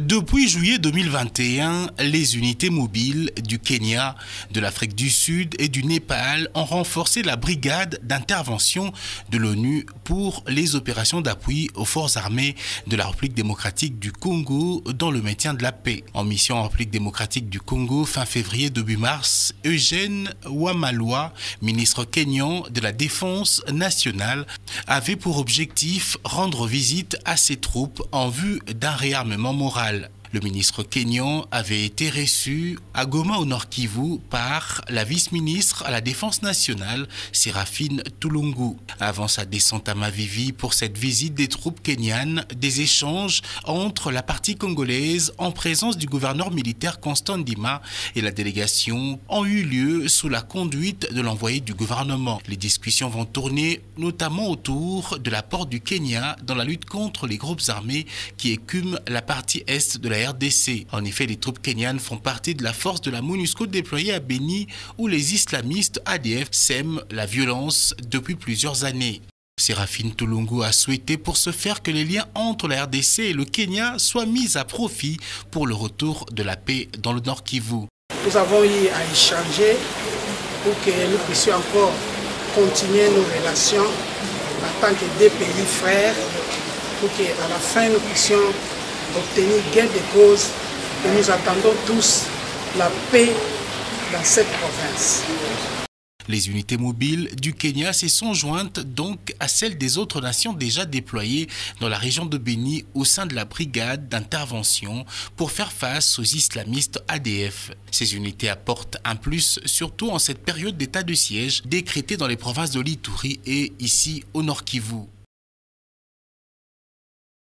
Depuis juillet 2021, les unités mobiles du Kenya, de l'Afrique du Sud et du Népal ont renforcé la brigade d'intervention de l'ONU pour les opérations d'appui aux forces armées de la République démocratique du Congo dans le maintien de la paix. En mission en République démocratique du Congo fin février début mars, Eugène Wamalwa, ministre kényan de la Défense nationale, avait pour objectif rendre visite à ses troupes en vue d'un réarmement moral. Le ministre kényan avait été reçu à Goma au Nord Kivu par la vice-ministre à la Défense nationale, Séraphine Tulungu. Avant sa descente à Mavivi pour cette visite des troupes kenyanes, des échanges entre la partie congolaise en présence du gouverneur militaire Constant Ndima et la délégation ont eu lieu sous la conduite de l'envoyé du gouvernement. Les discussions vont tourner notamment autour de l'apport du Kenya dans la lutte contre les groupes armés qui écument la partie est de la RDC. En effet, les troupes kenyanes font partie de la force de la MONUSCO déployée à Béni où les islamistes ADF sèment la violence depuis plusieurs années. Séraphine Tulungu a souhaité pour ce faire que les liens entre la RDC et le Kenya soient mis à profit pour le retour de la paix dans le Nord Kivu. Nous avons eu à échanger pour que nous puissions encore continuer nos relations en tant que deux pays frères, pour qu'à la fin nous puissions obtenir gain de cause et nous attendons tous la paix dans cette province. Les unités mobiles du Kenya se sont jointes donc à celles des autres nations déjà déployées dans la région de Béni au sein de la brigade d'intervention pour faire face aux islamistes ADF. Ces unités apportent un plus, surtout en cette période d'état de siège décrété dans les provinces de l'Ituri et ici au Nord Kivu.